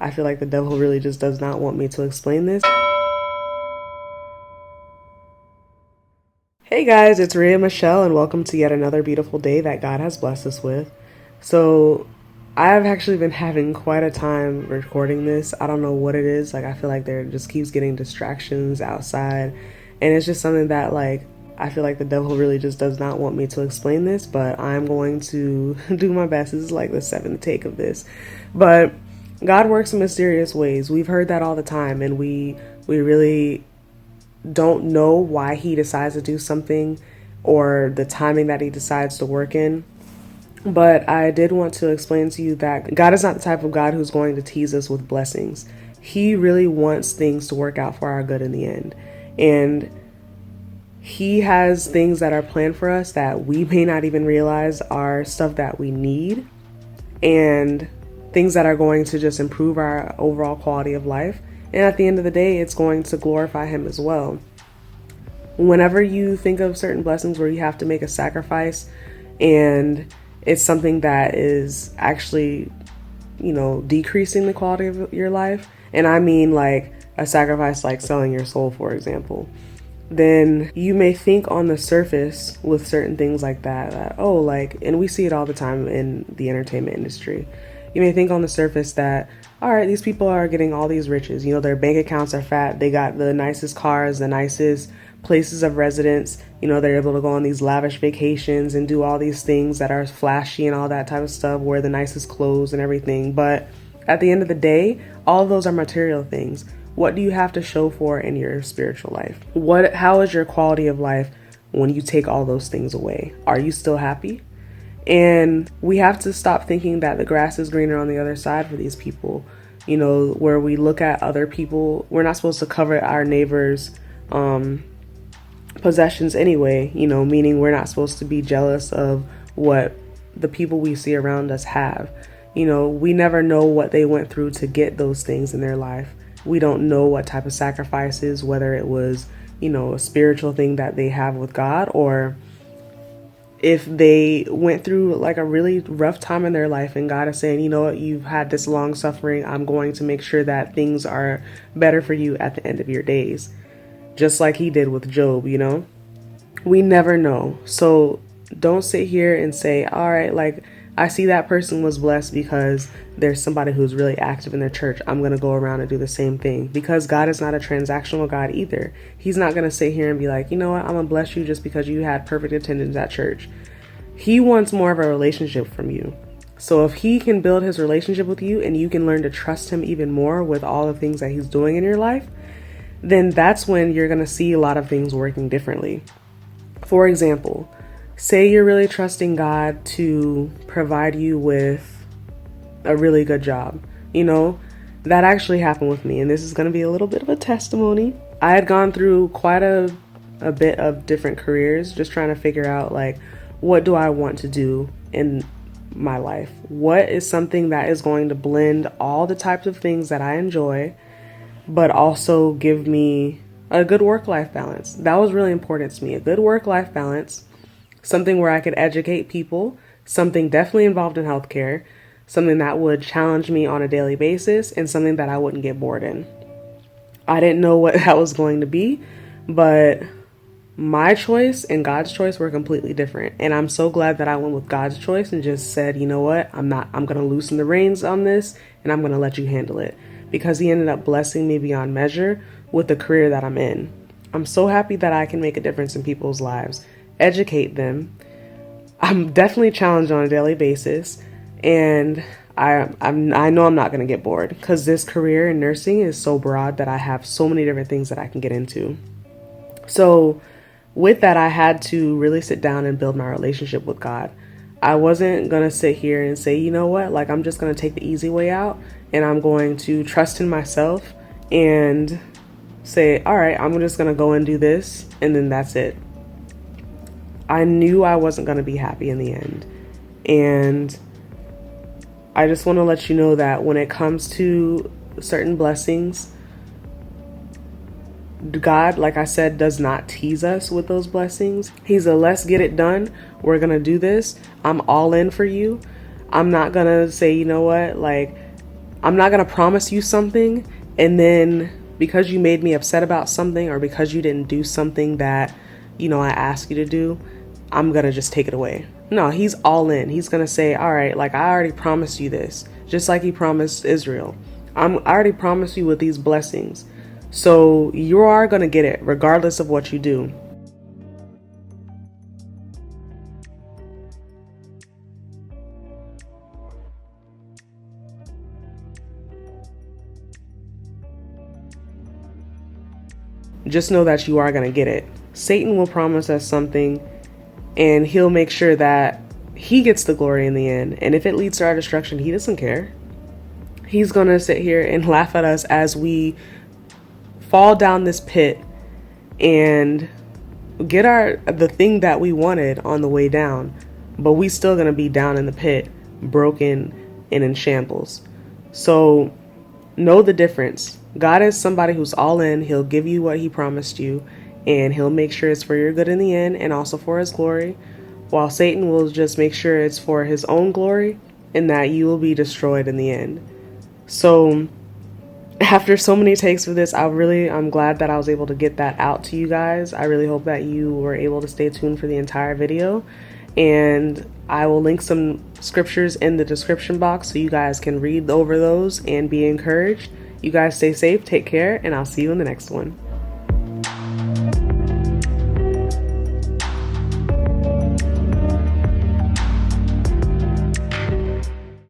I feel like the devil really just does not want me to explain this. Hey guys, it's Rhea Michelle, and welcome to yet another beautiful day that God has blessed us with. So, I've actually been having quite a time recording this. I don't know what it is. Like, I feel like there just keeps getting distractions outside, and it's just something that, like, I feel like the devil really just does not want me to explain this, but I'm going to do my best. This is like the seventh take of this. But God works in mysterious ways. We've heard that all the time, and we really don't know why he decides to do something or the timing that he decides to work in. But I did want to explain to you that God is not the type of God who's going to tease us with blessings. He really wants things to work out for our good in the end. And he has things that are planned for us that we may not even realize are stuff that we need, and things that are going to just improve our overall quality of life. And at the end of the day, it's going to glorify him as well. Whenever you think of certain blessings where you have to make a sacrifice and it's something that is actually, decreasing the quality of your life, and I mean like a sacrifice like selling your soul, for example, then you may think on the surface with certain things like that, and we see it all the time in the entertainment industry. You may think on the surface that, all right, these people are getting all these riches. Their bank accounts are fat. They got the nicest cars, the nicest places of residence. They're able to go on these lavish vacations and do all these things that are flashy and all that type of stuff, wear the nicest clothes and everything. But at the end of the day, all of those are material things. What do you have to show for in your spiritual life? How is your quality of life when you take all those things away? Are you still happy? And we have to stop thinking that the grass is greener on the other side for these people, where we look at other people. We're not supposed to covet our neighbors' possessions anyway, meaning we're not supposed to be jealous of what the people we see around us have. We never know what they went through to get those things in their life. We don't know what type of sacrifices, whether it was, a spiritual thing that they have with God, or if they went through like a really rough time in their life and God is saying, you've had this long suffering. I'm going to make sure that things are better for you at the end of your days. Just like he did with Job, we never know. So don't sit here and say, all right, like I see that person was blessed because there's somebody who's really active in their church. I'm going to go around and do the same thing, because God is not a transactional God either. He's not going to sit here and be like, you know what, I'm going to bless you just because you had perfect attendance at church. He wants more of a relationship from you. So if he can build his relationship with you and you can learn to trust him even more with all the things that he's doing in your life, then that's when you're going to see a lot of things working differently. For example, say you're really trusting God to provide you with a really good job. That actually happened with me, and this is going to be a little bit of a testimony. I had gone through quite a bit of different careers, just trying to figure out, like, what do I want to do in my life? What is something that is going to blend all the types of things that I enjoy, but also give me a good work-life balance? That was really important to me, a good work-life balance. Something where I could educate people, something definitely involved in healthcare, something that would challenge me on a daily basis, and something that I wouldn't get bored in. I didn't know what that was going to be, but my choice and God's choice were completely different. And I'm so glad that I went with God's choice and just said, you know what, I'm going to loosen the reins on this and I'm going to let you handle it, because he ended up blessing me beyond measure with the career that I'm in. I'm so happy that I can make a difference in people's lives, educate them. I'm definitely challenged on a daily basis, and I know I'm not going to get bored, because this career in nursing is so broad that I have so many different things that I can get into. So with that, I had to really sit down and build my relationship with God. I wasn't going to sit here and say, you know what, like I'm just going to take the easy way out and I'm going to trust in myself and say, all right, I'm just going to go and do this, and then that's it. I knew I wasn't going to be happy in the end. And I just want to let you know that when it comes to certain blessings, God, like I said, does not tease us with those blessings. He's a let's get it done. We're going to do this. I'm all in for you. I'm not going to say, you know what, like I'm not going to promise you something and then because you made me upset about something or because you didn't do something that, I asked you to do, I'm going to just take it away. No, he's all in. He's going to say, all right, like I already promised you this, just like he promised Israel. I already promised you with these blessings. So you are going to get it regardless of what you do. Just know that you are going to get it. Satan will promise us something and he'll make sure that he gets the glory in the end. And if it leads to our destruction, he doesn't care. He's going to sit here and laugh at us as we fall down this pit and get the thing that we wanted on the way down. But we still going to be down in the pit, broken and in shambles. So know the difference. God is somebody who's all in. He'll give you what he promised you, and he'll make sure it's for your good in the end and also for his glory, while Satan will just make sure it's for his own glory and that you will be destroyed in the end. So after so many takes of this, I'm glad that I was able to get that out to you guys. I really hope that you were able to stay tuned for the entire video, and I will link some scriptures in the description box so you guys can read over those and be encouraged. You guys stay safe, take care, and I'll see you in the next one.